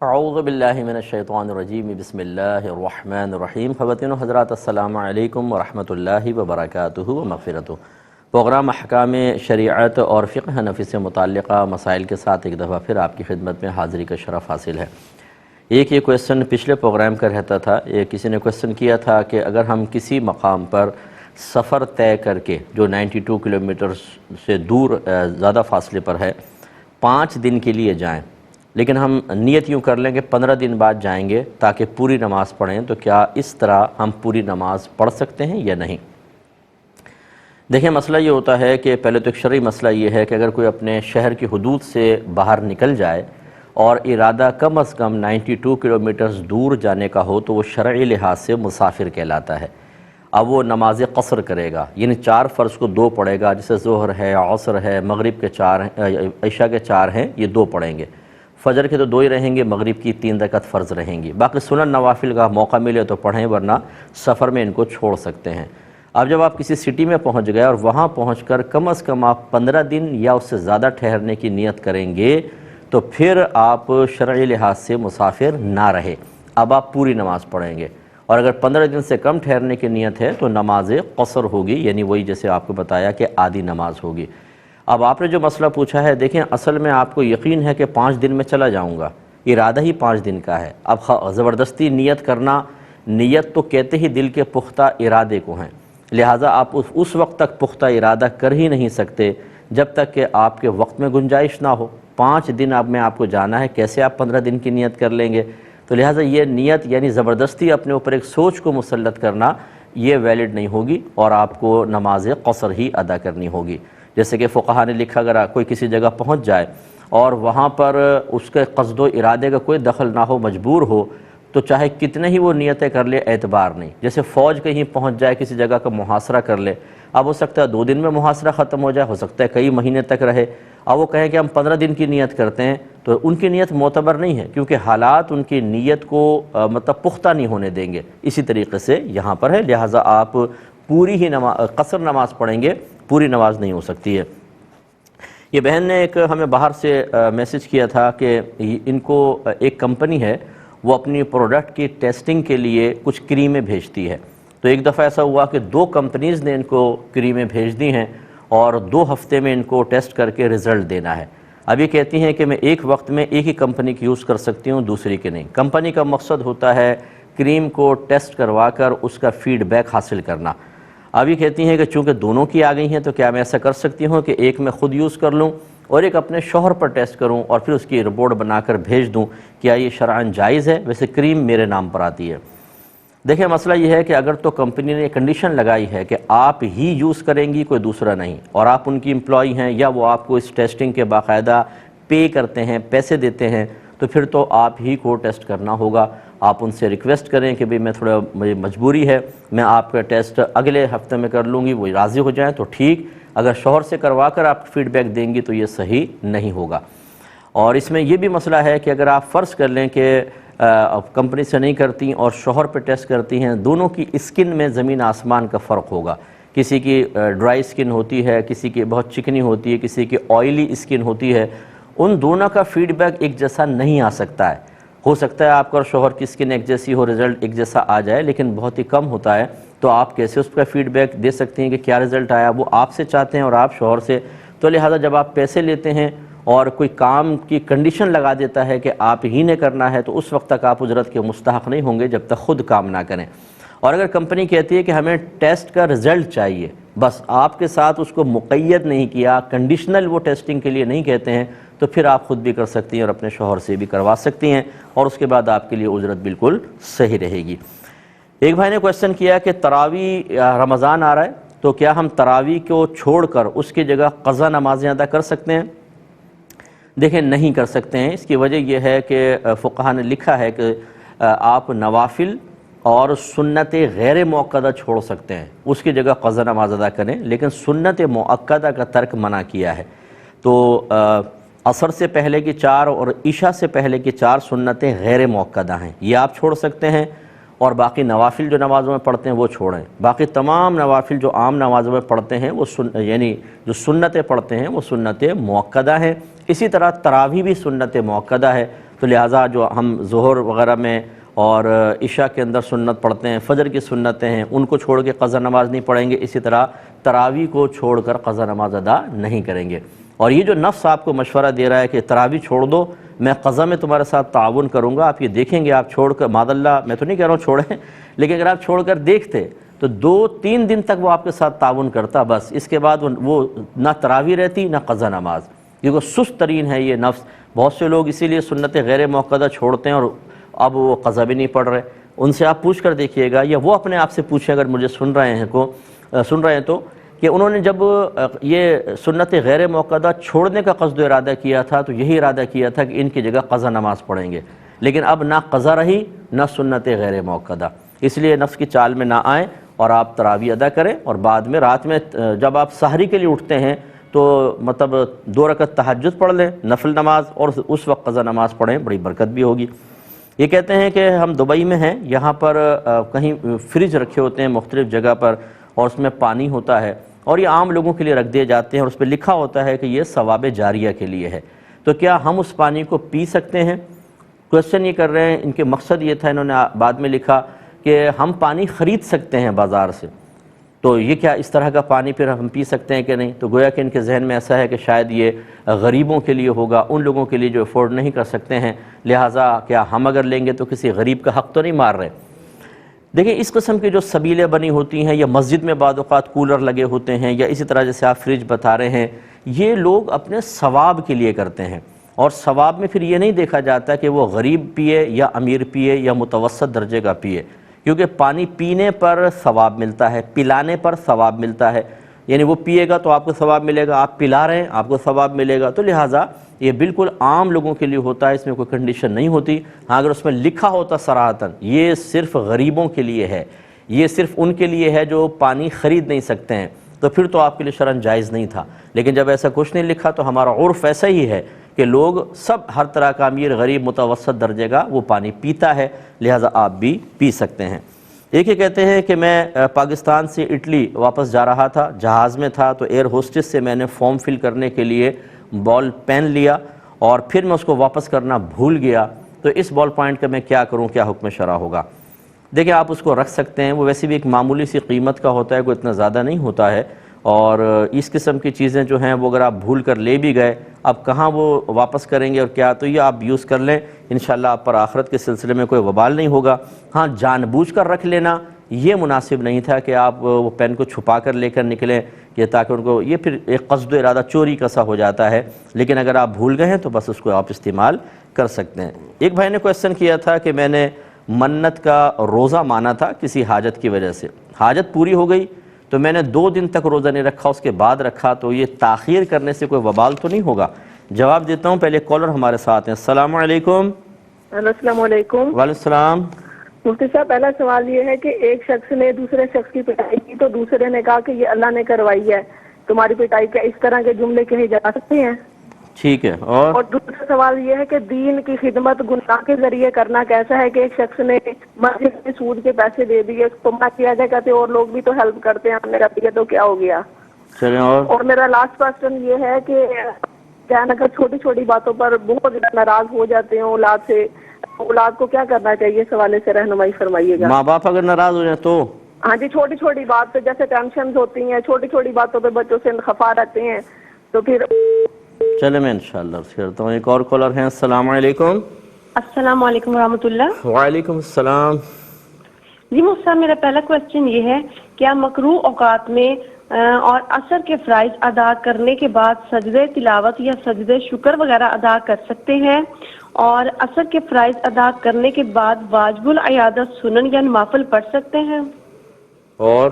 اعوذ باللہ من الشیطان الرجیم بسم اللہ الرحمن الرحیم۔ خواتین و حضرات السلام علیکم ورحمۃ اللہ وبرکاتہ و مغفرتہ۔ پروگرام احکام شریعت اور فقہ حنفی سے متعلقہ مسائل کے ساتھ ایک دفعہ پھر آپ کی خدمت میں حاضری کا شرف حاصل ہے۔ ایک یہ کویسچن پچھلے پروگرام کا رہتا تھا، کسی نے کویسچن کیا تھا کہ اگر ہم کسی مقام پر سفر طے کر کے جو 92 کلومیٹر سے دور زیادہ فاصلے پر ہے 5 دن کے لیے جائیں، لیکن ہم نیت یوں کر لیں کہ 15 دن بعد جائیں گے تاکہ پوری نماز پڑھیں، تو کیا اس طرح ہم پوری نماز پڑھ سکتے ہیں یا نہیں؟ دیکھیں، مسئلہ یہ ہوتا ہے کہ پہلے تو ایک شرعی مسئلہ یہ ہے کہ اگر کوئی اپنے شہر کی حدود سے باہر نکل جائے اور ارادہ کم از کم 92 کلومیٹرز دور جانے کا ہو تو وہ شرعی لحاظ سے مسافر کہلاتا ہے۔ اب وہ نماز قصر کرے گا، یعنی 4 فرض کو 2 پڑھے گا، جیسے ظہر ہے، عصر ہے، مغرب کے 4 ہیں، عشاء کے 4 ہیں، یہ 2 پڑھیں گے۔ فجر کے تو 2 ہی رہیں گے، مغرب کی 3 رکعت فرض رہیں گی، باقی سنن نوافل کا موقع ملے تو پڑھیں، ورنہ سفر میں ان کو چھوڑ سکتے ہیں۔ اب جب آپ کسی سٹی میں پہنچ گئے اور وہاں پہنچ کر کم از کم آپ 15 دن یا اس سے زیادہ ٹھہرنے کی نیت کریں گے تو پھر آپ شرعی لحاظ سے مسافر نہ رہے، اب آپ پوری نماز پڑھیں گے۔ اور اگر 15 دن سے کم ٹھہرنے کی نیت ہے تو نماز قصر ہوگی، یعنی وہی جیسے آپ کو بتایا کہ آدھی نماز ہوگی۔ اب آپ نے جو مسئلہ پوچھا ہے، دیکھیں اصل میں آپ کو یقین ہے کہ 5 دن میں چلا جاؤں گا، ارادہ ہی 5 دن کا ہے۔ اب زبردستی نیت کرنا، نیت تو کہتے ہی دل کے پختہ ارادے کو ہیں، لہٰذا آپ اس وقت تک پختہ ارادہ کر ہی نہیں سکتے جب تک کہ آپ کے وقت میں گنجائش نہ ہو۔ 5 دن اب میں آپ کو جانا ہے، کیسے آپ 15 دن کی نیت کر لیں گے؟ تو لہٰذا یہ نیت یعنی زبردستی اپنے اوپر ایک سوچ کو مسلط کرنا یہ ویلڈ نہیں ہوگی اور آپ کو نماز قصر ہی ادا کرنی ہوگی۔ جیسے کہ فقہا نے لکھا، اگر کوئی کسی جگہ پہنچ جائے اور وہاں پر اس کے قصد و ارادے کا کوئی دخل نہ ہو، مجبور ہو، تو چاہے کتنے ہی وہ نیتیں کر لے اعتبار نہیں۔ جیسے فوج کہیں پہنچ جائے، کسی جگہ کا محاصرہ کر لے، اب ہو سکتا ہے 2 دن میں محاصرہ ختم ہو جائے، ہو سکتا ہے کئی مہینے تک رہے، اب وہ کہیں کہ ہم 15 دن کی نیت کرتے ہیں تو ان کی نیت معتبر نہیں ہے، کیونکہ حالات ان کی نیت کو پختہ نہیں ہونے دیں گے۔ اسی طریقے سے یہاں پر ہے، لہٰذا آپ پوری ہی قصر نماز پڑھیں گے، پوری نماز نہیں ہو سکتی ہے۔ یہ بہن نے ایک ہمیں باہر سے میسج کیا تھا کہ ان کو ایک کمپنی ہے، وہ اپنی پروڈکٹ کی ٹیسٹنگ کے لیے کچھ کریمیں بھیجتی ہے، تو ایک دفعہ ایسا ہوا کہ 2 کمپنیز نے ان کو کریمیں بھیج دی ہیں اور 2 ہفتے میں ان کو ٹیسٹ کر کے رزلٹ دینا ہے۔ اب یہ کہتی ہیں کہ میں ایک وقت میں ایک ہی کمپنی کی یوز کر سکتی ہوں، دوسری کے نہیں۔ کمپنی کا مقصد ہوتا ہے کریم کو ٹیسٹ کروا کر اس کا فیڈ بیک حاصل کرنا۔ اب یہ کہتی ہیں کہ چونکہ دونوں کی آ گئی ہیں تو کیا میں ایسا کر سکتی ہوں کہ ایک میں خود یوز کر لوں اور ایک اپنے شوہر پر ٹیسٹ کروں اور پھر اس کی رپورٹ بنا کر بھیج دوں؟ کیا یہ شرعاً جائز ہے؟ ویسے کریم میرے نام پر آتی ہے۔ دیکھیں، مسئلہ یہ ہے کہ اگر تو کمپنی نے کنڈیشن لگائی ہے کہ آپ ہی یوز کریں گی، کوئی دوسرا نہیں، اور آپ ان کی امپلائی ہیں یا وہ آپ کو اس ٹیسٹنگ کے باقاعدہ پے کرتے ہیں، پیسے دیتے ہیں، تو پھر تو آپ ہی کو ٹیسٹ کرنا ہوگا۔ آپ ان سے ریکویسٹ کریں کہ میں تھوڑا مجھے مجبوری ہے، میں آپ کا ٹیسٹ اگلے ہفتے میں کر لوں گی، وہ راضی ہو جائیں تو ٹھیک، اگر شوہر سے کروا کر آپ فیڈ بیک دیں گی تو یہ صحیح نہیں ہوگا۔ اور اس میں یہ بھی مسئلہ ہے کہ اگر آپ فرض کر لیں کہ کمپنی سے نہیں کرتی اور شوہر پہ ٹیسٹ کرتی ہیں، دونوں کی اسکن میں زمین آسمان کا فرق ہوگا۔ کسی کی ڈرائی اسکن ہوتی ہے، کسی کی بہت چکنی ہوتی ہے، کسی کی آئلی اسکن ہوتی ہے، ان دونوں کا فیڈ بیک ایک جیسا نہیں آ سکتا ہے۔ ہو سکتا ہے آپ کا اور شوہر کی اسکن ایک جیسی ہو، رزلٹ ایک جیسا آ جائے، لیکن بہت ہی کم ہوتا ہے، تو آپ کیسے اس کا فیڈ بیک دے سکتے ہیں کہ کیا رزلٹ آیا؟ وہ آپ سے چاہتے ہیں اور آپ شوہر سے، تو لہٰذا جب آپ پیسے لیتے ہیں اور کوئی کام کی کنڈیشن لگا دیتا ہے کہ آپ ہی نے کرنا ہے، تو اس وقت تک آپ اجرت کے مستحق نہیں ہوں گے جب تک خود کام نہ کریں۔ اور اگر کمپنی کہتی ہے کہ ہمیں ٹیسٹ کا رزلٹ چاہیے، بس آپ کے ساتھ اس کو مقید نہیں کیا، کنڈیشنل وہ ٹیسٹنگ کے لیے نہیں کہتے ہیں، تو پھر آپ خود بھی کر سکتی ہیں اور اپنے شوہر سے بھی کروا سکتی ہیں، اور اس کے بعد آپ کے لیے اجرت بالکل صحیح رہے گی۔ ایک بھائی نے کویسچن کیا کہ تراویح رمضان آ رہا ہے، تو کیا ہم تراویح کو چھوڑ کر اس کی جگہ قضا نمازیں ادا کر سکتے ہیں؟ دیکھیں، نہیں کر سکتے ہیں۔ اس کی وجہ یہ ہے کہ فقہا نے لکھا ہے کہ آپ نوافل اور سنت غیر مؤکدہ چھوڑ سکتے ہیں، اس کی جگہ قضا نماز ادا کریں، لیکن سنت مؤکدہ کا ترک منع کیا ہے۔ تو عصر سے پہلے کی 4 اور عشاء سے پہلے کی 4 سنتیں غیر مؤکدہ ہیں، یہ آپ چھوڑ سکتے ہیں، اور باقی نوافل جو نمازوں میں پڑھتے ہیں وہ چھوڑیں۔ باقی تمام نوافل جو عام نمازوں میں پڑھتے ہیں وہ یعنی جو سنتیں پڑھتے ہیں وہ سنت مؤکدہ ہیں۔ اسی طرح تراویح بھی سنت مؤکدہ ہے۔ تو لہٰذا جو ہم ظہر وغیرہ میں اور عشاء کے اندر سنت پڑھتے ہیں، فجر کی سنتیں ہیں، ان کو چھوڑ کے قضا نماز نہیں پڑھیں گے، اسی طرح تراویح کو چھوڑ کر قضا نماز ادا نہیں کریں گے۔ اور یہ جو نفس آپ کو مشورہ دے رہا ہے کہ تراویح چھوڑ دو، میں قضا میں تمہارے ساتھ تعاون کروں گا، آپ یہ دیکھیں گے، آپ چھوڑ کر معاذ اللہ، میں تو نہیں کہہ رہا ہوں چھوڑیں، لیکن اگر آپ چھوڑ کر دیکھتے تو 2-3 دن تک وہ آپ کے ساتھ تعاون کرتا، بس اس کے بعد وہ نہ تراویح رہتی نہ قضا نماز، کیونکہ سست ترین ہے یہ نفس۔ بہت سے لوگ اسی لیے سنت غیر موقدہ چھوڑتے ہیں اور اب وہ قضا بھی نہیں پڑھ رہے۔ ان سے آپ پوچھ کر دیکھیے گا، یا وہ اپنے آپ سے پوچھیں اگر مجھے سن رہے ہیں تو، کہ انہوں نے جب یہ سنت غیر موقدہ چھوڑنے کا قصد و ارادہ کیا تھا تو یہی ارادہ کیا تھا کہ ان کی جگہ قضا نماز پڑھیں گے، لیکن اب نہ قضا رہی نہ سنت غیر موقدہ، اس لیے نفس کی چال میں نہ آئیں اور آپ تراویح ادا کریں، اور بعد میں رات میں جب آپ سحری کے لیے اٹھتے ہیں تو مطلب 2 رکعت تہجد پڑھ لیں نفل نماز، اور اس وقت قضا نماز پڑھیں، بڑی برکت بھی ہوگی۔ یہ کہتے ہیں کہ ہم دبئی میں ہیں، یہاں پر کہیں فریج رکھے ہوتے ہیں مختلف جگہ پر، اور اس میں پانی ہوتا ہے، اور یہ عام لوگوں کے لیے رکھ دیے جاتے ہیں، اور اس پہ لکھا ہوتا ہے کہ یہ ثواب جاریہ کے لیے ہے، تو کیا ہم اس پانی کو پی سکتے ہیں؟ کویسچن یہ کر رہے ہیں، ان کے مقصد یہ تھا، انہوں نے بعد میں لکھا کہ ہم پانی خرید سکتے ہیں بازار سے، تو یہ کیا اس طرح کا پانی پھر ہم پی سکتے ہیں کہ نہیں؟ تو گویا کہ ان کے ذہن میں ایسا ہے کہ شاید یہ غریبوں کے لیے ہوگا، ان لوگوں کے لیے جو افورڈ نہیں کر سکتے ہیں، لہٰذا کیا ہم اگر لیں گے تو کسی غریب کا حق تو نہیں مار رہے؟ دیکھیں اس قسم کی جو سبیلیں بنی ہوتی ہیں، یا مسجد میں بعض اوقات کولر لگے ہوتے ہیں، یا اسی طرح جیسے آپ فریج بتا رہے ہیں، یہ لوگ اپنے ثواب کے لیے کرتے ہیں، اور ثواب میں پھر یہ نہیں دیکھا جاتا کہ وہ غریب پیے یا امیر پیے یا متوسط درجے کا پیے، کیونکہ پانی پینے پر ثواب ملتا ہے، پلانے پر ثواب ملتا ہے، یعنی وہ پیے گا تو آپ کو ثواب ملے گا، آپ پلا رہے ہیں آپ کو ثواب ملے گا، تو لہٰذا یہ بالکل عام لوگوں کے لیے ہوتا ہے، اس میں کوئی کنڈیشن نہیں ہوتی۔ ہاں اگر اس میں لکھا ہوتا صراحتاً یہ صرف غریبوں کے لیے ہے، یہ صرف ان کے لیے ہے جو پانی خرید نہیں سکتے ہیں، تو پھر تو آپ کے لیے شرعاً جائز نہیں تھا، لیکن جب ایسا کچھ نہیں لکھا تو ہمارا عرف ایسا ہی ہے کہ لوگ سب ہر طرح کا امیر غریب متوسط درجے کا وہ پانی پیتا ہے، لہٰذا آپ بھی پی سکتے ہیں۔ ایک یہ کہتے ہیں کہ میں پاکستان سے اٹلی واپس جا رہا تھا، جہاز میں تھا، تو ایئر ہوسٹس سے میں نے فارم فل کرنے کے لیے بال پین لیا اور پھر میں اس کو واپس کرنا بھول گیا، تو اس بال پوائنٹ کا میں کیا کروں، کیا حکم شرع ہوگا؟ دیکھیں آپ اس کو رکھ سکتے ہیں، وہ ویسے بھی ایک معمولی سی قیمت کا ہوتا ہے، کوئی اتنا زیادہ نہیں ہوتا ہے، اور اس قسم کی چیزیں جو ہیں وہ اگر آپ بھول کر لے بھی گئے، اب کہاں وہ واپس کریں گے اور کیا، تو یہ آپ یوز کر لیں، انشاءاللہ آپ پر آخرت کے سلسلے میں کوئی وبال نہیں ہوگا۔ ہاں جان بوجھ کر رکھ لینا یہ مناسب نہیں تھا کہ آپ وہ پین کو چھپا کر لے کر نکلیں، کہ تاکہ ان کو یہ پھر ایک قصد و ارادہ چوری کا سا ہو جاتا ہے، لیکن اگر آپ بھول گئے ہیں تو بس اس کو آپ استعمال کر سکتے ہیں۔ ایک بھائی نے کویسچن کیا تھا کہ میں نے منت کا روزہ مانا تھا کسی حاجت کی وجہ سے، حاجت پوری ہو گئی تو میں نے 2 دن تک روزہ نہیں رکھا، اس کے بعد رکھا، تو یہ تاخیر کرنے سے کوئی وبال تو نہیں ہوگا؟ جواب دیتا ہوں، پہلے کالر ہمارے ساتھ ہیں۔ السلام علیکم۔ السلام علیکم۔ وعلیکم السلام۔ مفتی صاحب، پہلا سوال یہ ہے کہ ایک شخص نے دوسرے شخص کی پٹائی کی تو دوسرے نے کہا کہ یہ اللہ نے کروائی ہے، تمہاری پٹائی، کیا اس طرح کے جملے کہے جا سکتے ہیں؟ ٹھیک ہے، اور دوسرا سوال یہ ہے کہ دین کی خدمت گناہ کے ذریعے کرنا کیسا ہے؟ کہ ایک شخص نے مسجد میں سود کے پیسے دے دیے، اس کو منع کیا جائے، کہتے اور لوگ بھی تو ہیلپ کرتے ہیں، ہم نے کر دیا تو کیا ہو گیا؟ چلیں، اور میرا لاسٹ کوسچن یہ ہے کہ اگر چھوٹی چھوٹی باتوں پر بہت زیادہ ناراض ہو جاتے ہیں اولاد سے، اولاد کو کیا کرنا چاہیے؟ اس حوالے سے رہنمائی فرمائیے گا۔ ماں باپ اگر ناراض ہو جائیں تو؟ ہاں جی، چھوٹی چھوٹی بات پہ جیسے ٹینشنز ہوتی ہیں، چھوٹی چھوٹی باتوں پہ بچوں سے خفا رہتے ہیں، تو پھر چلے میں انشاءاللہ عرض کرتا ہوں۔ ایک اور کالر ہیں۔ السلام علیکم۔ السلام علیکم ورحمۃ اللہ۔ وعلیکم السلام۔ جی مفتی صاحب، میرا پہلا کویسچن یہ ہے، کیا مکروہ اوقات میں اور عصر کے فرائض ادا کرنے کے بعد سجدے تلاوت یا سجدے شکر وغیرہ ادا کر سکتے ہیں؟ اور عصر کے فرائض ادا کرنے کے بعد واجب العیادت سنن یا نوافل پڑھ سکتے ہیں؟ اور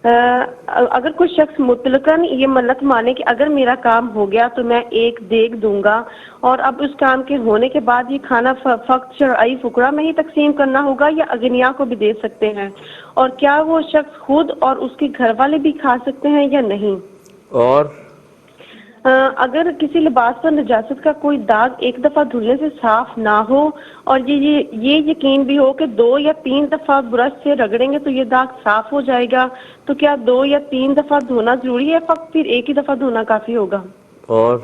اگر کوئی شخص مطلقاً یہ ملت مانے کہ اگر میرا کام ہو گیا تو میں ایک دیگ دوں گا، اور اب اس کام کے ہونے کے بعد یہ کھانا فقط شرعی فقراء میں ہی تقسیم کرنا ہوگا یا اغنیاء کو بھی دے سکتے ہیں؟ اور کیا وہ شخص خود اور اس کے گھر والے بھی کھا سکتے ہیں یا نہیں؟ اور اگر کسی لباس پر نجاست کا کوئی داغ ایک دفعہ دھلنے سے صاف نہ ہو اور یہ یقین بھی ہو کہ 2 یا 3 دفعہ برش سے رگڑیں گے تو یہ داغ صاف ہو جائے گا، تو کیا 2 یا 3 دفعہ دھونا ضروری ہے، فقط پھر ایک ہی دفعہ دھونا کافی ہوگا؟ اور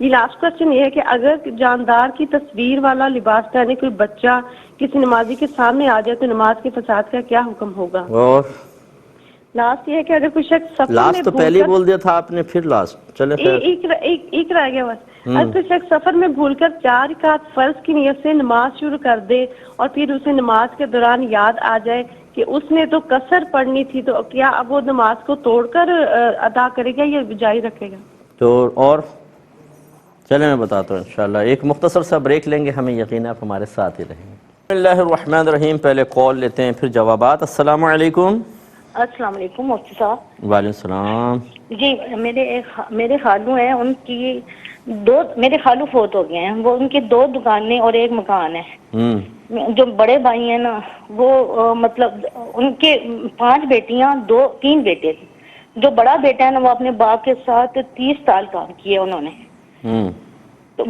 یہ لاسٹ کوشچن یہ ہے کہ اگر جاندار کی تصویر والا لباس پہنے کوئی بچہ کسی نمازی کے سامنے آ جائے تو نماز کے فساد کا کیا حکم ہوگا؟ اور لاسٹ یہ ہے کہ اگر کوئی شخص سفر لاسٹ میں تو پہلے ہی بول دیا تھا آپ نے، پھر لاسٹ چلے خیر. ایک رہ گیا بس. اگر کوئی شخص سفر میں بھول کر 4 رکعت فرض کی نیت سے نماز شروع کر دے اور پھر اسے نماز کے دوران یاد آ جائے کہ اس نے تو قصر پڑھنی تھی، تو کیا اب وہ نماز کو توڑ کر ادا کرے گا یا جاری رکھے گا؟ تو اور چلیں میں بتاتا ہوں انشاءاللہ. ایک مختصر سا بریک لیں گے، ہمیں یقین ہے آپ ہمارے ساتھ ہی رہیں گے. بسم اللہ الرحمن الرحیم. پہلے کال لیتے ہیں پھر جوابات. السلام علیکم. السلام علیکم مفتی صاحب. وعلیکم السلام. جی میرے خالو ہیں، ان کی میرے خالو فوت ہو گئے ہیں، وہ ان کی 2 دکانیں اور 1 مکان ہے. جو بڑے بھائی ہیں نا وہ مطلب ان کے 5 بیٹیاں 3 بیٹے تھے. جو بڑا بیٹا ہے نا وہ اپنے باپ کے ساتھ 30 سال کام کیے انہوں نے. تو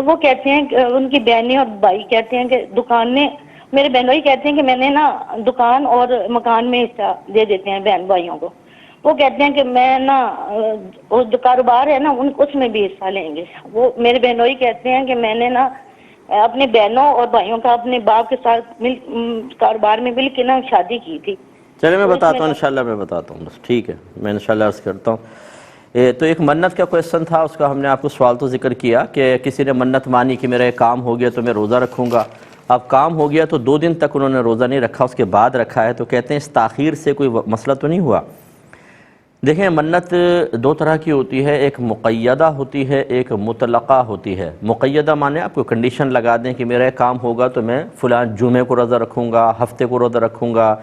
وہ کہتے ہیں کہ ان کی بہنیں اور بھائی کہتے ہیں کہ دکان میں، میرے بہن بھائی کہتے ہیں کہ میں نے نا دکان اور مکان میں حصہ دے دیتے ہیں بہن بھائیوں کو. وہ کہتے ہیں کہ میں نا وہ جو کاروبار ہے نا اس میں بھی حصہ لیں گے. وہ میرے بہن بھائی کہتے ہیں کہ میں نے نا اپنے بہنوں اور بھائیوں کا اپنے باپ کے ساتھ کاروبار میں مل کے نا شادی کی تھی. چلے میں بتاتا ہوں انشاءاللہ، میں بتاتا ہوں بس ٹھیک ہے، میں انشاءاللہ عرض کرتا ہوں. تو ایک منت کا کویسچن تھا، اس کا ہم نے آپ کو سوال تو ذکر کیا کہ کسی نے منت مانی کہ میرا ایک کام ہو گیا تو میں روزہ رکھوں گا. اب کام ہو گیا تو 2 دن تک انہوں نے روزہ نہیں رکھا، اس کے بعد رکھا ہے، تو کہتے ہیں اس تاخیر سے کوئی مسئلہ تو نہیں ہوا؟ دیکھیں منت 2 طرح کی ہوتی ہے، ایک مقیدہ ہوتی ہے، ایک مطلقہ ہوتی ہے. مقیدہ مانے آپ کو کنڈیشن لگا دیں کہ میرا ایک کام ہوگا تو میں فلاں جمعے کو روزہ رکھوں گا، ہفتے کو روزہ رکھوں گا،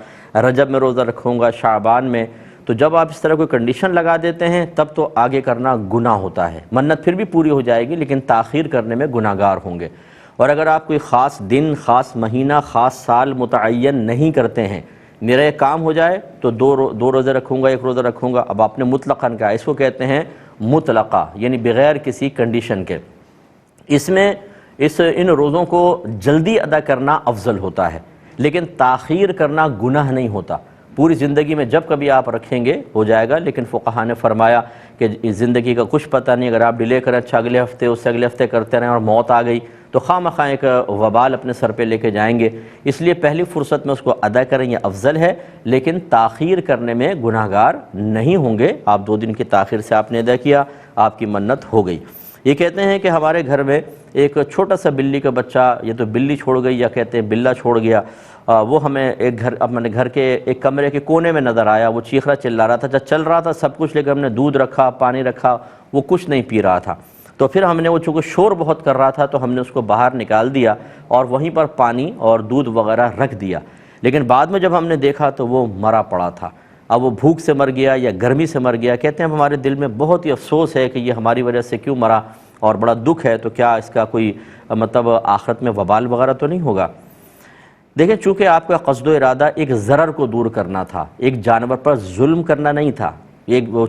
رجب میں روزہ رکھوں گا، شعبان میں. تو جب آپ اس طرح کوئی کنڈیشن لگا دیتے ہیں تب تو آگے کرنا گناہ ہوتا ہے. منت پھر بھی پوری ہو جائے گی لیکن تاخیر کرنے میں گناہ گار ہوں گے. اور اگر آپ کوئی خاص دن، خاص مہینہ، خاص سال متعین نہیں کرتے ہیں، میرا ایک کام ہو جائے تو 2 روزے رکھوں گا، 1 روزہ رکھوں گا، اب آپ نے مطلقاً کہا، اس کو کہتے ہیں مطلقہ، یعنی بغیر کسی کنڈیشن کے. اس میں ان روزوں کو جلدی ادا کرنا افضل ہوتا ہے لیکن تاخیر کرنا گناہ نہیں ہوتا. پوری زندگی میں جب کبھی آپ رکھیں گے ہو جائے گا، لیکن فقہاء نے فرمایا کہ اس زندگی کا کچھ پتہ نہیں، اگر آپ ڈیلے کریں اچھا اگلے ہفتے اس سے اگلے ہفتے کرتے رہیں اور موت آ گئی تو خواہ مخواہ ایک وبال اپنے سر پہ لے کے جائیں گے. اس لیے پہلی فرصت میں اس کو ادا کریں یہ افضل ہے، لیکن تاخیر کرنے میں گناہ گار نہیں ہوں گے. آپ 2 دن کی تاخیر سے آپ نے ادا کیا، آپ کی منت ہو گئی. یہ کہتے ہیں کہ ہمارے گھر میں ایک چھوٹا سا بلی کا بچہ، یہ تو بلی چھوڑ گئی یا کہتے ہیں بلہ چھوڑ گیا، وہ ہمیں اپنے گھر کے ایک کمرے کے کونے میں نظر آیا. وہ چیخ رہا چلا رہا تھا، جب چل رہا تھا سب کچھ، لیکن ہم نے دودھ رکھا، پانی رکھا، وہ کچھ نہیں پی رہا تھا. تو پھر ہم نے وہ چونکہ شور بہت کر رہا تھا تو ہم نے اس کو باہر نکال دیا اور وہیں پر پانی اور دودھ وغیرہ رکھ دیا. لیکن بعد میں جب ہم نے دیکھا تو وہ مرا پڑا تھا. اب وہ بھوک سے مر گیا یا گرمی سے مر گیا. کہتے ہیں ہمارے دل میں بہت ہی افسوس ہے کہ یہ ہماری وجہ سے کیوں مرا اور بڑا دکھ ہے. تو کیا اس کا کوئی مطلب آخرت میں وبال وغیرہ تو نہیں ہوگا؟ دیکھیں چونکہ آپ کا قصد و ارادہ ایک ضرر کو دور کرنا تھا، ایک جانور پر ظلم کرنا نہیں تھا.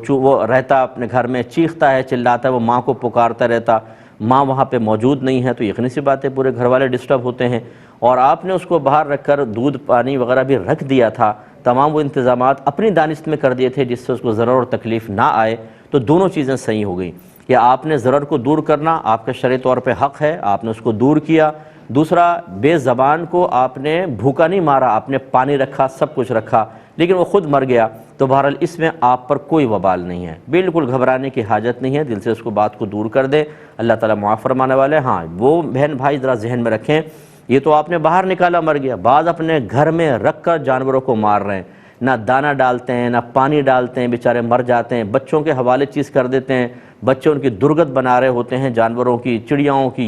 وہ رہتا اپنے گھر میں، چیختا ہے، چلاتا ہے، وہ ماں کو پکارتا رہتا، ماں وہاں پہ موجود نہیں ہے تو یقینی سی بات ہے پورے گھر والے ڈسٹرب ہوتے ہیں. اور آپ نے اس کو باہر رکھ کر دودھ پانی وغیرہ بھی رکھ دیا تھا، تمام وہ انتظامات اپنی دانست میں کر دیے تھے جس سے اس کو ضرر اور تکلیف نہ آئے. تو دونوں چیزیں صحیح ہو گئیں کہ آپ نے ضرر کو دور کرنا آپ کا شرعی طور پہ حق ہے، آپ نے اس کو دور کیا. دوسرا، بے زبان کو آپ نے بھوکا نہیں مارا، آپ نے پانی رکھا، سب کچھ رکھا، لیکن وہ خود مر گیا. تو بہرحال اس میں آپ پر کوئی وبال نہیں ہے، بالکل گھبرانے کی حاجت نہیں ہے. دل سے اس کو بات کو دور کر دیں، اللہ تعالیٰ معاف فرمانے والے. ہاں وہ بہن بھائی ذرا ذہن میں رکھیں، یہ تو آپ نے باہر نکالا مر گیا، بعض اپنے گھر میں رکھ کر جانوروں کو مار رہے ہیں، نہ دانہ ڈالتے ہیں نہ پانی ڈالتے ہیں، بیچارے مر جاتے ہیں، بچوں کے حوالے چیز کر دیتے ہیں، بچے ان کی درگت بنا رہے ہوتے ہیں جانوروں کی، چڑیاؤں کی،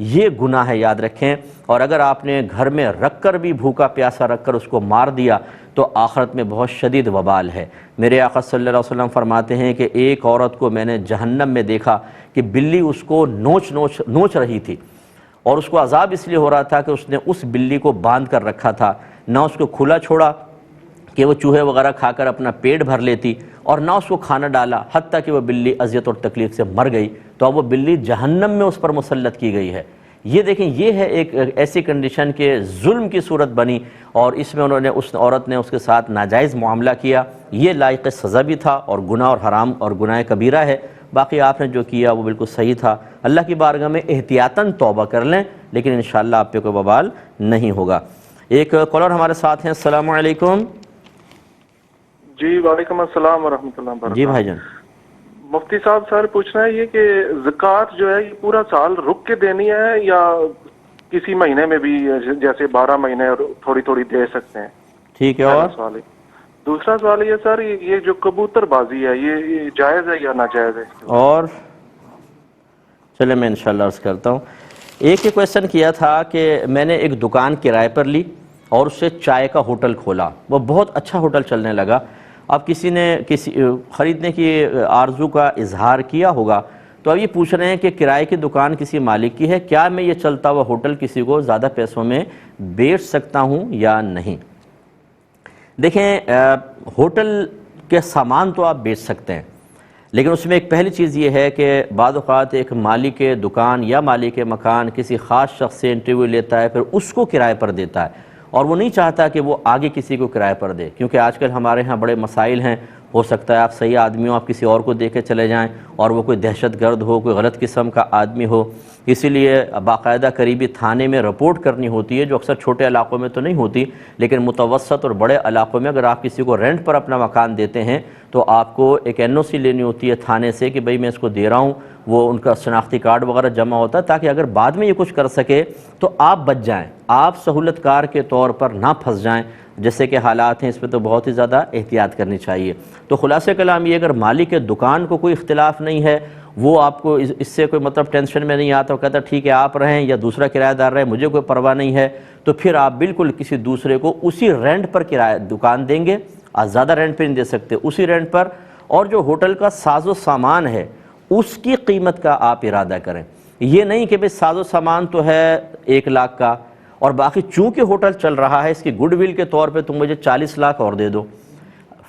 یہ گناہ ہے، یاد رکھیں. اور اگر آپ نے گھر میں رکھ کر بھی بھوکا پیاسا رکھ کر اس کو مار دیا تو آخرت میں بہت شدید وبال ہے. میرے آقا صلی اللہ علیہ وسلم فرماتے ہیں کہ ایک عورت کو میں نے جہنم میں دیکھا کہ بلی اس کو نوچ رہی تھی، اور اس کو عذاب اس لیے ہو رہا تھا کہ اس نے اس بلی کو باندھ کر رکھا تھا، نہ اس کو کھلا چھوڑا کہ وہ چوہے وغیرہ کھا کر اپنا پیٹ بھر لیتی، اور نہ اس کو کھانا ڈالا، حتیٰ کہ وہ بلی اذیت اور تکلیف سے مر گئی. تو اب وہ بلی جہنم میں اس پر مسلط کی گئی ہے. یہ دیکھیں، یہ ہے ایک ایسی کنڈیشن کہ ظلم کی صورت بنی اور اس میں اس عورت نے اس کے ساتھ ناجائز معاملہ کیا. یہ لائق سزا بھی تھا اور گناہ اور حرام اور گناہ کبیرہ ہے. باقی آپ نے جو کیا وہ بالکل صحیح تھا. اللہ کی بارگاہ میں احتیاطاً توبہ کر لیں, لیکن انشاءاللہ آپ پہ کوئی وبال نہیں ہوگا. ایک کالر ہمارے ساتھ ہیں. السلام علیکم. جی وعلیکم السلام ورحمۃ اللہ وبرکاتہ. جی بھائی جان. مفتی صاحب سر پوچھنا ہے یہ کہ زکوٰۃ جو ہے یہ پورا سال رک کے دینی ہے یا کسی مہینے میں بھی, جیسے 12 مہینے تھوڑی تھوڑی دے سکتے ہیں؟ ٹھیک ہے. اور سوال ہے. دوسرا سوال یہ سر, یہ جو کبوتر بازی ہے یہ جائز ہے یا ناجائز ہے؟ اور چلے میں انشاءاللہ عرض کرتا ہوں. ایک کویسچن کیا تھا کہ میں نے ایک دکان کرائے پر لی اور اس سے چائے کا ہوٹل کھولا, وہ بہت اچھا ہوٹل چلنے لگا. اب کسی نے خریدنے کی آرزو کا اظہار کیا ہوگا, تو اب یہ پوچھ رہے ہیں کہ کرائے کی دکان کسی مالک کی ہے, کیا میں یہ چلتا ہوا ہوٹل کسی کو زیادہ پیسوں میں بیچ سکتا ہوں یا نہیں؟ دیکھیں, ہوٹل کے سامان تو آپ بیچ سکتے ہیں, لیکن اس میں ایک پہلی چیز یہ ہے کہ بعض اوقات ایک مالک دکان یا مالک مکان کسی خاص شخص سے انٹرویو لیتا ہے, پھر اس کو کرائے پر دیتا ہے, اور وہ نہیں چاہتا کہ وہ آگے کسی کو کرائے پر دے, کیونکہ آج کل ہمارے ہاں بڑے مسائل ہیں. ہو سکتا ہے آپ صحیح آدمی ہو, آپ کسی اور کو دے کے چلے جائیں اور وہ کوئی دہشت گرد ہو, کوئی غلط قسم کا آدمی ہو. اسی لیے باقاعدہ قریبی تھانے میں رپورٹ کرنی ہوتی ہے, جو اکثر چھوٹے علاقوں میں تو نہیں ہوتی, لیکن متوسط اور بڑے علاقوں میں اگر آپ کسی کو رینٹ پر اپنا مکان دیتے ہیں تو آپ کو ایک NOC لینی ہوتی ہے تھانے سے کہ بھئی میں اس کو دے رہا ہوں. وہ ان کا شناختی کارڈ وغیرہ جمع ہوتا ہے تاکہ اگر بعد میں یہ کچھ کر سکے تو آپ بچ جائیں, آپ سہولت کار کے طور پر نہ پھنس جائیں. جیسے کہ حالات ہیں اس پہ تو بہت ہی زیادہ احتیاط کرنی چاہیے. تو خلاصہ کلام یہ, اگر مالک کے دکان کو کوئی اختلاف نہیں ہے, وہ آپ کو اس سے کوئی مطلب ٹینشن میں نہیں آتا, وہ کہتا ٹھیک ہے آپ رہیں یا دوسرا کرایہ دار رہے, مجھے کوئی پرواہ نہیں ہے, تو پھر آپ بالکل کسی دوسرے کو اسی رینٹ پر کرایہ دکان دیں گے. آپ زیادہ رینٹ پہ نہیں دے سکتے, اسی رینٹ پر. اور جو ہوٹل کا ساز و سامان ہے اس کی قیمت کا آپ ارادہ کریں. یہ نہیں کہ بھئی ساز و سامان تو ہے 1 لاکھ کا, اور باقی چونکہ ہوٹل چل رہا ہے اس کی گڈ ول کے طور پہ تم مجھے 40 لاکھ اور دے دو.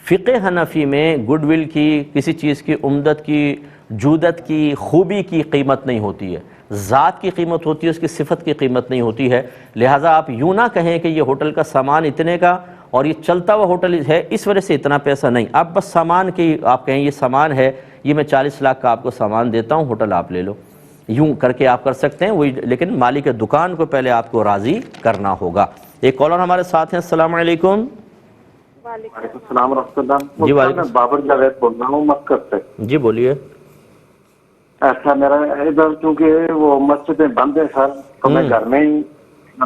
فقہ حنفی میں گڈ ول کی, کسی چیز کی عمدت کی, جودت کی, خوبی کی قیمت نہیں ہوتی ہے, ذات کی قیمت ہوتی ہے, اس کی صفت کی قیمت نہیں ہوتی ہے. لہٰذا آپ یوں نہ کہیں کہ یہ ہوٹل کا سامان اتنے کا اور یہ چلتا ہوا ہوٹل ہے اس وجہ سے اتنا پیسہ نہیں. آپ بس سامان کی آپ کہیں یہ سامان ہے, یہ میں 40 لاکھ کا آپ کو سامان دیتا ہوں, ہوٹل آپ لے لو. یوں کر کے آپ کر سکتے ہیں وہی, لیکن مالک دکان کو پہلے آپ کو راضی کرنا ہوگا. ایک کالر ہمارے ساتھ ہیں. السلام علیکم. وعلیکم السلام ورحمۃ اللہ. جی وعلیکم. میں بابر جاوید بول رہا ہوں مسقط سے. جی بولیے. ایسا میرا ادھر چونکہ وہ مسجدیں بند ہیں سر, تو میں گھر میں ہی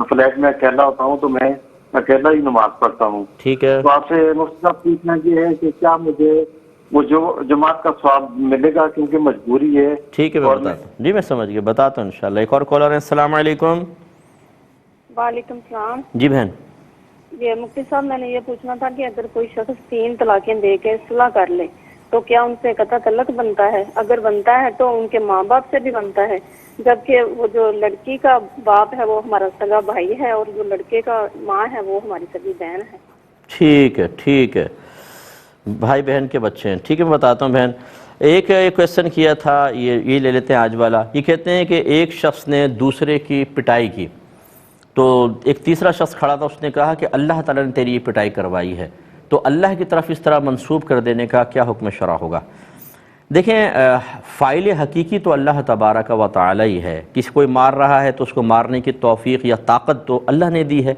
فلیٹ میں اکیلا ہوتا ہوں, تو میں اکیلا ہی نماز پڑھتا ہوں. ٹھیک ہے. تو آپ سے مفتی صاحب پوچھنا یہ ہے کہ کیا مجھے وہ جو جماعت کا ثواب ملے گا, کیونکہ مجبوری ہے. ٹھیک ہے, میں بتاتا ہوں. جی میں سمجھ گیا, بتاتا ہوں انشاءاللہ. ایک اور کالر ہیں. السلام علیکم. وعلیکم السلام. جی بہن. یہ مفتی صاحب میں نے یہ پوچھنا تھا کہ اگر کوئی شخص 3 طلاقیں دے کے صلح کر لے تو کیا ان سے قطع تعلق بنتا ہے؟ اگر بنتا ہے تو ان کے ماں باپ سے بھی بنتا ہے, جبکہ وہ جو لڑکی کا باپ ہے وہ ہمارا سگا بھائی ہے اور جو لڑکے کا ماں ہے وہ ہماری سگی بہن ہے. ٹھیک ہے, ٹھیک ہے, بھائی بہن کے بچے ہیں. ٹھیک ہے, میں بتاتا ہوں بہن. ایک کویسچن کیا تھا, یہ لے لیتے ہیں آج والا. یہ کہتے ہیں کہ ایک شخص نے دوسرے کی پٹائی کی, تو ایک تیسرا شخص کھڑا تھا, اس نے کہا کہ اللہ تعالیٰ نے تیری یہ پٹائی کروائی ہے, تو اللہ کی طرف اس طرح منسوب کر دینے کا کیا حکم شرع ہوگا؟ دیکھیں, فاعل حقیقی تو اللہ تبارک و تعالی ہی ہے. کسی کوئی مار رہا ہے تو اس کو مارنے کی توفیق یا طاقت تو اللہ نے دی ہے,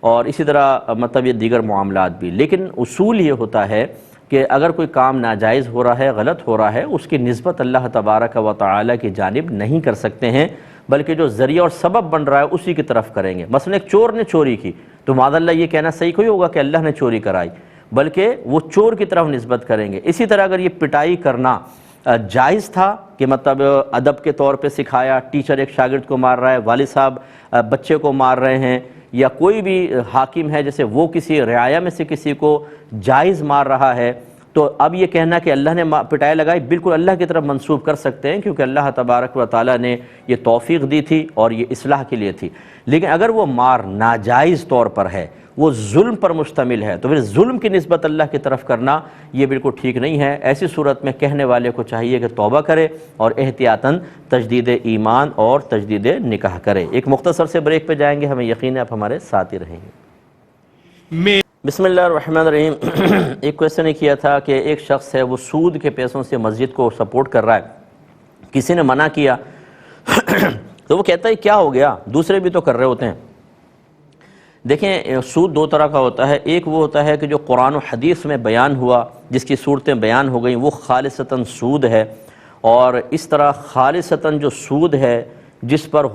اور اسی طرح مطلب یہ دیگر معاملات بھی. لیکن اصول یہ ہوتا ہے کہ اگر کوئی کام ناجائز ہو رہا ہے, غلط ہو رہا ہے, اس کی نسبت اللہ تبارک و تعالی کی جانب نہیں کر سکتے ہیں, بلکہ جو ذریعہ اور سبب بن رہا ہے اسی کی طرف کریں گے. مثلا ایک چور نے چوری کی تو معاذ اللہ یہ کہنا صحیح کوئی ہوگا کہ اللہ نے چوری کرائی, بلکہ وہ چور کی طرف نسبت کریں گے. اسی طرح اگر یہ پٹائی کرنا جائز تھا کہ مطلب ادب کے طور پہ سکھایا, ٹیچر ایک شاگرد کو مار رہا ہے, والد صاحب بچے کو مار رہے ہیں, یا کوئی بھی حاکم ہے جیسے وہ کسی رعایا میں سے کسی کو جائز مار رہا ہے, تو اب یہ کہنا کہ اللہ نے پٹائی لگائی بالکل اللہ کی طرف منسوب کر سکتے ہیں, کیونکہ اللہ تبارک و تعالیٰ نے یہ توفیق دی تھی اور یہ اصلاح کے لیے تھی. لیکن اگر وہ مار ناجائز طور پر ہے, وہ ظلم پر مشتمل ہے, تو پھر ظلم کی نسبت اللہ کی طرف کرنا یہ بالکل ٹھیک نہیں ہے. ایسی صورت میں کہنے والے کو چاہیے کہ توبہ کرے اور احتیاطاً تجدید ایمان اور تجدید نکاح کرے. ایک مختصر سے بریک پہ جائیں گے, ہمیں یقین ہے آپ ہمارے ساتھ ہی رہیں گے. بسم اللہ الرحمن الرحیم۔ ایک کویسچن نے کیا تھا کہ ایک شخص ہے وہ سود کے پیسوں سے مسجد کو سپورٹ کر رہا ہے، کسی نے منع کیا تو وہ کہتا ہے کیا ہو گیا، دوسرے بھی تو کر رہے ہوتے ہیں۔ دیکھیں سود دو طرح کا ہوتا ہے، ایک وہ ہوتا ہے کہ جو قرآن و حدیث میں بیان ہوا، جس کی صورتیں بیان ہو گئیں، وہ خالصتاً سود ہے، اور اس طرح خالصتاً جو سود ہے جس پر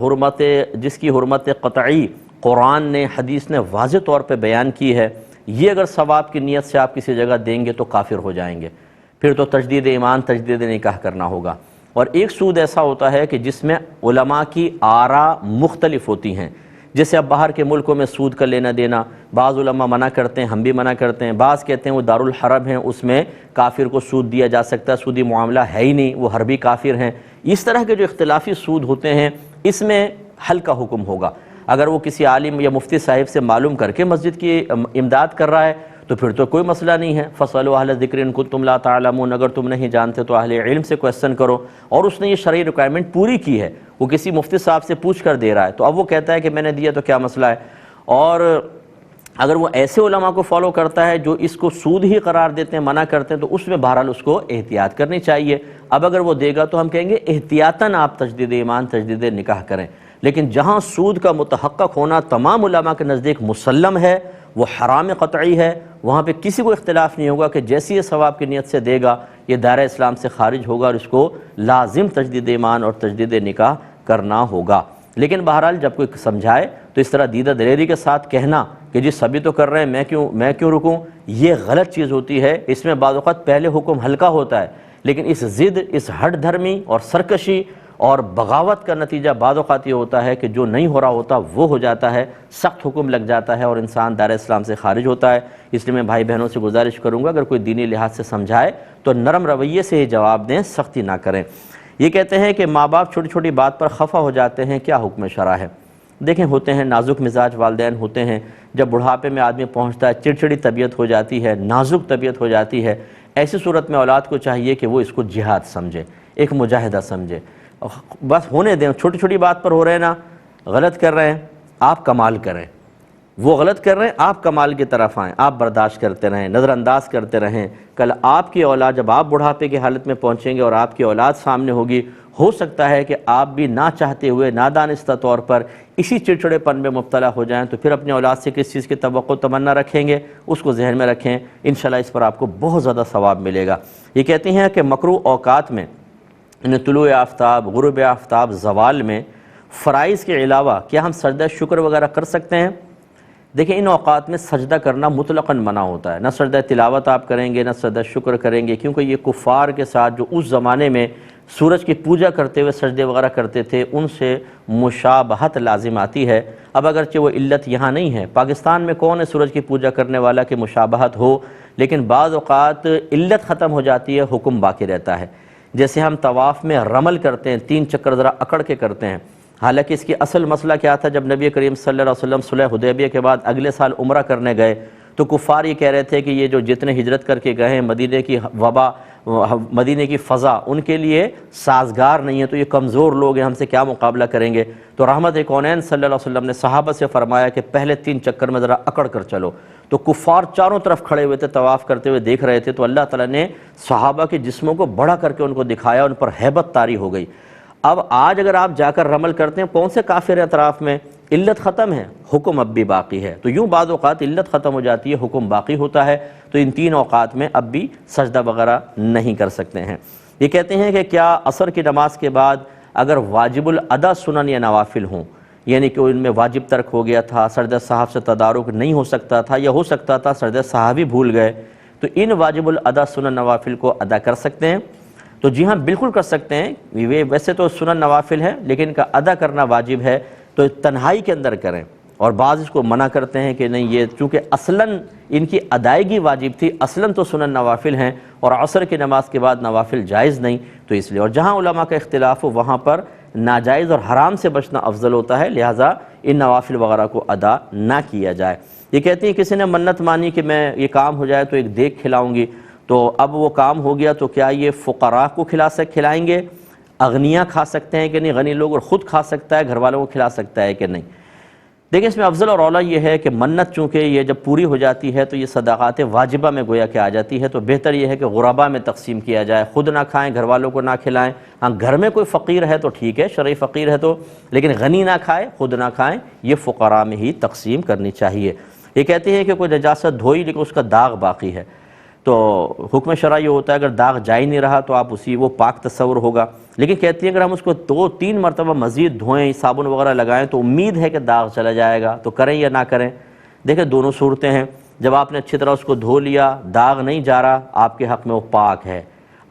جس کی حرمت قطعی قرآن نے حدیث نے واضح طور پہ بیان کی ہے، یہ اگر ثواب کی نیت سے آپ کسی جگہ دیں گے تو کافر ہو جائیں گے، پھر تو تجدید ایمان تجدید نکاح کرنا ہوگا۔ اور ایک سود ایسا ہوتا ہے کہ جس میں علماء کی آراء مختلف ہوتی ہیں، جیسے اب باہر کے ملکوں میں سود کا لینا دینا، بعض علماء منع کرتے ہیں، ہم بھی منع کرتے ہیں، بعض کہتے ہیں وہ دارالحرب ہیں، اس میں کافر کو سود دیا جا سکتا ہے، سودی معاملہ ہے ہی نہیں، وہ حربی کافر ہیں۔ اس طرح کے جو اختلافی سود ہوتے ہیں اس میں حل کا حکم ہوگا۔ اگر وہ کسی عالم یا مفتی صاحب سے معلوم کر کے مسجد کی امداد کر رہا ہے تو پھر تو کوئی مسئلہ نہیں ہے، فَاسْأَلُوا أَهْلَ الذِّكْرِ إِن كُنتُمْ لَا تَعْلَمُونَ، اگر تم نہیں جانتے تو اہل علم سے کویسچن کرو، اور اس نے یہ شرعی ریکوائرمنٹ پوری کی ہے، وہ کسی مفتی صاحب سے پوچھ کر دے رہا ہے، تو اب وہ کہتا ہے کہ میں نے دیا تو کیا مسئلہ ہے۔ اور اگر وہ ایسے علماء کو فالو کرتا ہے جو اس کو سود ہی قرار دیتے ہیں، منع کرتے ہیں، تو اس میں بہرحال اس کو احتیاط کرنی چاہیے۔ اب اگر وہ دے گا تو ہم کہیں گے احتیاطاً آپ تجدید ایمان تجدید نکاح کریں، لیکن جہاں سود کا متحقق ہونا تمام علماء کے نزدیک مسلم ہے، وہ حرام قطعی ہے، وہاں پہ کسی کو اختلاف نہیں ہوگا کہ جیسی یہ ثواب کی نیت سے دے گا یہ دائرہ اسلام سے خارج ہوگا اور اس کو لازم تجدید ایمان اور تجدید نکاح کرنا ہوگا۔ لیکن بہرحال جب کوئی سمجھائے تو اس طرح دیدہ دلیری کے ساتھ کہنا کہ جی سبھی تو کر رہے ہیں میں کیوں رکوں، یہ غلط چیز ہوتی ہے۔ اس میں بعض اوقات پہلے حکم ہلکا ہوتا ہے، لیکن اس ضد، اس ہٹ دھرمی اور سرکشی اور بغاوت کا نتیجہ بعض اوقات یہ ہوتا ہے کہ جو نہیں ہو رہا ہوتا وہ ہو جاتا ہے، سخت حکم لگ جاتا ہے اور انسان دائرہ اسلام سے خارج ہوتا ہے۔ اس لیے میں بھائی بہنوں سے گزارش کروں گا اگر کوئی دینی لحاظ سے سمجھائے تو نرم رویے سے ہی جواب دیں، سختی نہ کریں۔ یہ کہتے ہیں کہ ماں باپ چھوٹی چھوٹی بات پر خفا ہو جاتے ہیں، کیا حکم شرع ہے؟ دیکھیں ہوتے ہیں نازک مزاج والدین ہوتے ہیں، جب بڑھاپے میں آدمی پہنچتا ہے چڑچڑی طبیعت ہو جاتی ہے، نازک طبیعت ہو جاتی ہے، ایسی صورت میں اولاد کو چاہیے کہ وہ اس کو جہاد سمجھے، ایک مجاہدہ سمجھے، بس ہونے دیں، چھوٹی چھوٹی بات پر ہو رہے ہیں نا، غلط کر رہے ہیں آپ کمال کریں، وہ غلط کر رہے ہیں آپ کمال کی طرف آئیں، آپ برداشت کرتے رہیں، نظر انداز کرتے رہیں۔ کل آپ کی اولاد جب آپ بڑھاپے کی حالت میں پہنچیں گے اور آپ کی اولاد سامنے ہوگی، ہو سکتا ہے کہ آپ بھی نہ چاہتے ہوئے نادانستہ طور پر اسی چڑچڑے پن میں مبتلا ہو جائیں، تو پھر اپنی اولاد سے کس چیز کی توقع تمنا رکھیں گے، اس کو ذہن میں رکھیں، انشاءاللہ اس پر آپ کو بہت زیادہ ثواب ملے گا۔ یہ کہتی ہیں کہ مکروہ اوقات میں طلوع آفتاب، غروب آفتاب، زوال میں فرائض کے علاوہ کیا ہم سجدہ شکر وغیرہ کر سکتے ہیں؟ دیکھیں ان اوقات میں سجدہ کرنا مطلقاً منع ہوتا ہے، نہ سجدہ تلاوت آپ کریں گے، نہ سجدہ شکر کریں گے، کیونکہ یہ کفار کے ساتھ جو اس زمانے میں سورج کی پوجا کرتے ہوئے سجدے وغیرہ کرتے تھے ان سے مشابہت لازم آتی ہے۔ اب اگرچہ وہ علت یہاں نہیں ہے، پاکستان میں کون ہے سورج کی پوجا کرنے والا کہ مشابہت ہو، لیکن بعض اوقات علت ختم ہو جاتی ہے، حکم باقی رہتا ہے۔ جیسے ہم طواف میں رمل کرتے ہیں، 3 چکر ذرا اکڑ کے کرتے ہیں، حالانکہ اس کی اصل مسئلہ کیا تھا؟ جب نبی کریم صلی اللہ علیہ وسلم صلح حدیبیہ کے بعد اگلے سال عمرہ کرنے گئے تو کفار یہ کہہ رہے تھے کہ یہ جو جتنے ہجرت کر کے گئے ہیں مدینے کی وبا، مدینے کی فضا ان کے لیے سازگار نہیں ہے، تو یہ کمزور لوگ ہیں، ہم سے کیا مقابلہ کریں گے؟ تو رحمت کونین صلی اللہ علیہ وسلم نے صحابہ سے فرمایا کہ پہلے 3 چکر میں ذرا اکڑ کر چلو، تو کفار چاروں طرف کھڑے ہوئے تھے، طواف کرتے ہوئے دیکھ رہے تھے، تو اللہ تعالیٰ نے صحابہ کے جسموں کو بڑا کر کے ان کو دکھایا، ان پر ہیبت طاری ہو گئی۔ اب آج اگر آپ جا کر رمل کرتے ہیں، کون سے کافر ہیں اطراف میں؟ علت ختم ہے، حکم اب بھی باقی ہے۔ تو یوں بعض اوقات علت ختم ہو جاتی ہے، حکم باقی ہوتا ہے، تو ان 3 اوقات میں اب بھی سجدہ وغیرہ نہیں کر سکتے ہیں۔ یہ کہتے ہیں کہ کیا عصر کی نماز کے بعد اگر واجب الادا سنن یا نوافل ہوں، یعنی کہ ان میں واجب ترک ہو گیا تھا، سجدہ صاحب سے تدارک نہیں ہو سکتا تھا، یا ہو سکتا تھا سجدہ صاحب ہی بھول گئے، تو ان واجب الادا سنن نوافل کو ادا کر سکتے ہیں؟ تو جی ہاں بالکل کر سکتے ہیں، ویسے تو سنن نوافل ہے لیکن کا ادا کرنا واجب ہے، تو تنہائی کے اندر کریں، اور بعض اس کو منع کرتے ہیں کہ نہیں یہ چونکہ اصلاً ان کی ادائیگی واجب تھی، اصلاً تو سنن نوافل ہیں اور عصر کی نماز کے بعد نوافل جائز نہیں، تو اس لیے اور جہاں علماء کا اختلاف ہو وہاں پر ناجائز اور حرام سے بچنا افضل ہوتا ہے، لہٰذا ان نوافل وغیرہ کو ادا نہ کیا جائے۔ یہ کہتی ہیں کسی نے منت مانی کہ میں یہ کام ہو جائے تو ایک دیگ کھلاؤں گی، تو اب وہ کام ہو گیا تو کیا یہ فقراء کو کھلائیں گے؟ اغنیاء کھا سکتے ہیں کہ نہیں؟ غنی لوگ اور خود کھا سکتا ہے، گھر والوں کو کھلا سکتا ہے کہ نہیں؟ دیکھیں اس میں افضل اور اولا یہ ہے کہ منت چونکہ یہ جب پوری ہو جاتی ہے تو یہ صدقات واجبہ میں گویا کہ آ جاتی ہے، تو بہتر یہ ہے کہ غربا میں تقسیم کیا جائے، خود نہ کھائیں، گھر والوں کو نہ کھلائیں۔ ہاں گھر میں کوئی فقیر ہے تو ٹھیک ہے، شرعی فقیر ہے تو، لیکن غنی نہ کھائے، خود نہ کھائیں، یہ فقراء میں ہی تقسیم کرنی چاہیے۔ یہ کہتے ہیں کہ کوئی نجاست دھوئی لیکن اس کا داغ باقی ہے، تو حکم شرع یہ ہوتا ہے اگر داغ جا ہی نہیں رہا تو آپ اسی وہ پاک تصور ہوگا، لیکن کہتی ہیں اگر ہم اس کو 2-3 مرتبہ مزید دھوئیں، صابن وغیرہ لگائیں تو امید ہے کہ داغ چلا جائے گا، تو کریں یا نہ کریں۔ دیکھیں دونوں صورتیں ہیں، جب آپ نے اچھی طرح اس کو دھو لیا، داغ نہیں جا رہا، آپ کے حق میں وہ پاک ہے۔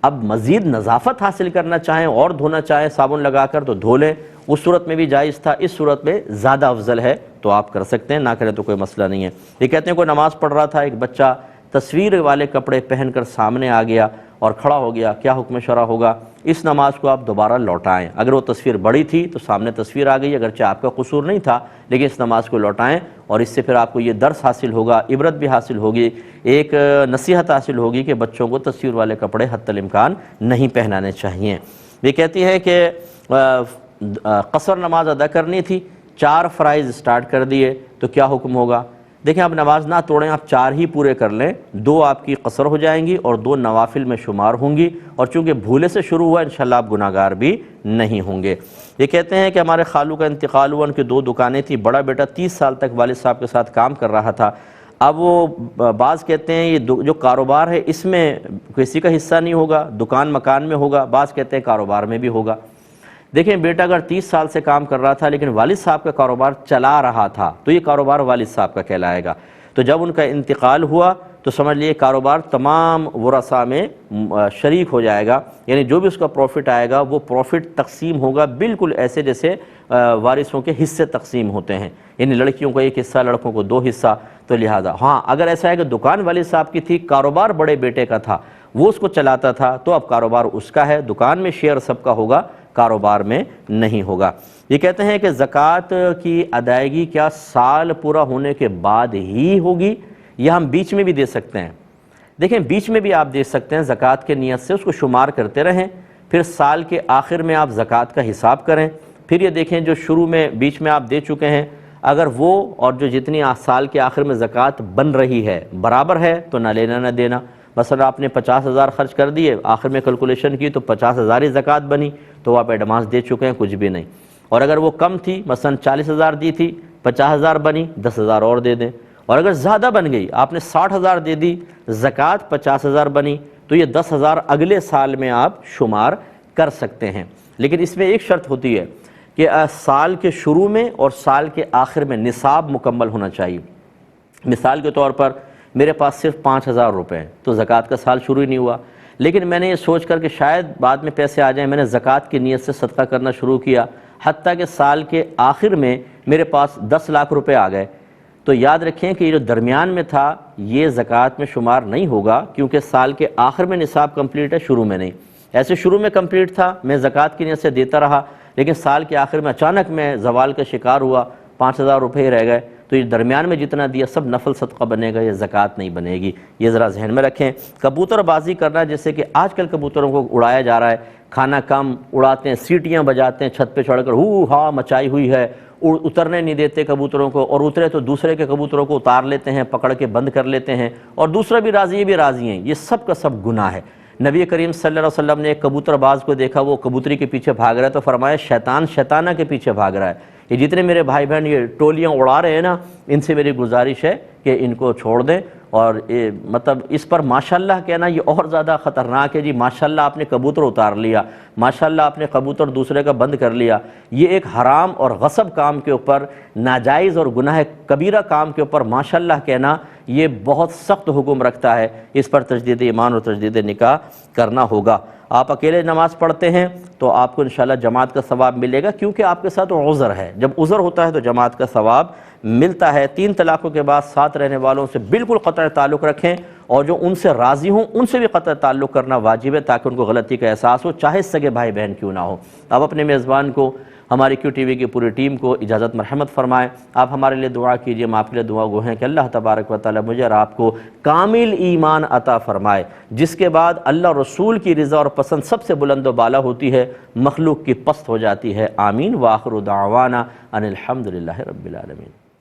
اب مزید نظافت حاصل کرنا چاہیں اور دھونا چاہیں صابن لگا کر تو دھو لیں، اس صورت میں بھی جائز تھا، اس صورت میں زیادہ افضل ہے تو آپ کر سکتے ہیں، نہ کریں تو کوئی مسئلہ نہیں ہے۔ یہ کہتے ہیں کوئی نماز پڑھ رہا تھا، ایک بچہ تصویر والے کپڑے پہن کر سامنے آ گیا اور کھڑا ہو گیا، کیا حکم شرع ہوگا؟ اس نماز کو آپ دوبارہ لوٹائیں، اگر وہ تصویر بڑی تھی تو سامنے تصویر آ گئی، اگرچہ آپ کا قصور نہیں تھا، لیکن اس نماز کو لوٹائیں، اور اس سے پھر آپ کو یہ درس حاصل ہوگا، عبرت بھی حاصل ہوگی، ایک نصیحت حاصل ہوگی کہ بچوں کو تصویر والے کپڑے حتی الامکان نہیں پہنانے چاہیے۔ یہ کہتی ہے کہ قصر نماز ادا کرنی تھی، 4 فرائض سٹارٹ کر دیے تو کیا حکم ہوگا؟ دیکھیں آپ نماز نہ توڑیں، آپ 4 ہی پورے کر لیں، 2 آپ کی قصر ہو جائیں گی اور 2 نوافل میں شمار ہوں گی، اور چونکہ بھولے سے شروع ہوا انشاءاللہ آپ گناہگار بھی نہیں ہوں گے۔ یہ کہتے ہیں کہ ہمارے خالو کا انتقال ہوا، ان کی 2 دکانیں تھیں، بڑا بیٹا 30 سال تک والد صاحب کے ساتھ کام کر رہا تھا، اب وہ بعض کہتے ہیں یہ جو کاروبار ہے اس میں کسی کا حصہ نہیں ہوگا، دکان مکان میں ہوگا، بعض کہتے ہیں کاروبار میں بھی ہوگا۔ دیکھیں بیٹا اگر 30 سال سے کام کر رہا تھا لیکن والد صاحب کا کاروبار چلا رہا تھا تو یہ کاروبار والد صاحب کا کہلائے گا، تو جب ان کا انتقال ہوا تو سمجھ لیے کاروبار تمام ورثاء میں شریک ہو جائے گا، یعنی جو بھی اس کا پروفٹ آئے گا وہ پروفٹ تقسیم ہوگا بالکل ایسے جیسے وارثوں کے حصے تقسیم ہوتے ہیں، یعنی لڑکیوں کو 1 حصہ، لڑکوں کو 2 حصہ، تو لہٰذا ہاں اگر ایسا ہے کہ دکان والد صاحب کی تھی، کاروبار بڑے بیٹے کا تھا، وہ اس کو چلاتا تھا، تو اب کاروبار اس کا ہے، دکان میں شیئر سب کا ہوگا، کاروبار میں نہیں ہوگا۔ یہ کہتے ہیں کہ زکوٰۃ کی ادائیگی کیا سال پورا ہونے کے بعد ہی ہوگی یا ہم بیچ میں بھی دے سکتے ہیں؟ دیکھیں بیچ میں بھی آپ دے سکتے ہیں، زکوٰۃ کے نیت سے اس کو شمار کرتے رہیں، پھر سال کے آخر میں آپ زکوٰۃ کا حساب کریں، پھر یہ دیکھیں جو شروع میں بیچ میں آپ دے چکے ہیں اگر وہ اور جو جتنی سال کے آخر میں زکوٰۃ بن رہی ہے برابر ہے تو نہ لینا نہ دینا۔ مثلا آپ نے 50,000 خرچ کر دیے، آخر میں کیلکولیشن کی تو 50,000 ہی زکوٰۃ بنی تو آپ ایڈوانس دے چکے ہیں، کچھ بھی نہیں۔ اور اگر وہ کم تھی، مثلا 40,000 دی تھی، 50,000 بنی، 10,000 اور دے دیں، اور اگر زیادہ بن گئی، آپ نے 60,000 دے دی، زکوٰۃ 50,000 بنی، تو یہ 10,000 اگلے سال میں آپ شمار کر سکتے ہیں، لیکن اس میں ایک شرط ہوتی ہے کہ سال کے شروع میں اور سال کے آخر میں نصاب مکمل ہونا چاہیے۔ مثال کے طور پر میرے پاس صرف 5,000 روپے ہیں تو زکوٰۃ کا سال شروع ہی نہیں ہوا، لیکن میں نے یہ سوچ کر کہ شاید بعد میں پیسے آ جائیں، میں نے زکوٰۃ کی نیت سے صدقہ کرنا شروع کیا، حتیٰ کہ سال کے آخر میں میرے پاس 10 لاکھ روپے آ گئے، تو یاد رکھیں کہ یہ جو درمیان میں تھا یہ زکوٰۃ میں شمار نہیں ہوگا، کیونکہ سال کے آخر میں نصاب کمپلیٹ ہے، شروع میں نہیں۔ ایسے شروع میں کمپلیٹ تھا، میں زکوٰۃ کی نیت سے دیتا رہا، لیکن سال کے آخر میں اچانک میں زوال کا شکار ہوا، 5,000 روپے ہی رہ گئے، تو یہ درمیان میں جتنا دیا سب نفل صدقہ بنے گا، یہ زکوٰۃ نہیں بنے گی، یہ ذرا ذہن میں رکھیں۔ کبوتر بازی کرنا، جیسے کہ آج کل کبوتروں کو اڑایا جا رہا ہے، کھانا کم اڑاتے ہیں، سیٹیاں بجاتے ہیں، چھت پہ چڑھ کر ہو ہا مچائی ہوئی ہے، اترنے نہیں دیتے کبوتروں کو، اور اترے تو دوسرے کے کبوتروں کو اتار لیتے ہیں، پکڑ کے بند کر لیتے ہیں، اور دوسرا بھی راضی، یہ بھی راضی ہیں، یہ سب کا سب گناہ ہے۔ نبی کریم صلی اللہ علیہ وسلم نے ایک کبوتر باز کو دیکھا، وہ کبوتری کے پیچھے بھاگ رہا ہے، تو فرمایا شیطان شیطانہ کے پیچھے بھاگ رہا ہے۔ یہ جتنے میرے بھائی بہن یہ ٹولیاں اڑا رہے ہیں نا، ان سے میری گزارش ہے کہ ان کو چھوڑ دیں، اور مطلب اس پر ماشاءاللہ کہنا یہ اور زیادہ خطرناک ہے جی، ماشاءاللہ آپ نے کبوتر اتار لیا، ماشاءاللہ آپ نے کبوتر دوسرے کا بند کر لیا، یہ ایک حرام اور غصب کام کے اوپر، ناجائز اور گناہ کبیرہ کام کے اوپر ماشاءاللہ کہنا یہ بہت سخت حکم رکھتا ہے، اس پر تجدید ایمان اور تجدید نکاح کرنا ہوگا۔ آپ اکیلے نماز پڑھتے ہیں تو آپ کو انشاءاللہ جماعت کا ثواب ملے گا، کیونکہ آپ کے ساتھ عذر ہے، جب عذر ہوتا ہے تو جماعت کا ثواب ملتا ہے۔ 3 طلاقوں کے بعد ساتھ رہنے والوں سے بالکل قطع تعلق رکھیں، اور جو ان سے راضی ہوں ان سے بھی قطع تعلق کرنا واجب ہے، تاکہ ان کو غلطی کا احساس ہو، چاہے سگے بھائی بہن کیوں نہ ہو۔ اب اپنے میزبان کو، ہماری کیو ٹی وی کی پوری ٹیم کو اجازت مرحمت فرمائیں، آپ ہمارے لیے دعا کیجئے، ہم آپ کے لیے دعا گو ہیں کہ اللہ تبارک و تعالی مجھے اور آپ کو کامل ایمان عطا فرمائے، جس کے بعد اللہ رسول کی رضا اور پسند سب سے بلند و بالا ہوتی ہے، مخلوق کی پست ہو جاتی ہے۔ آمین۔ وآخر دعوانا ان الحمدللہ رب العالمین۔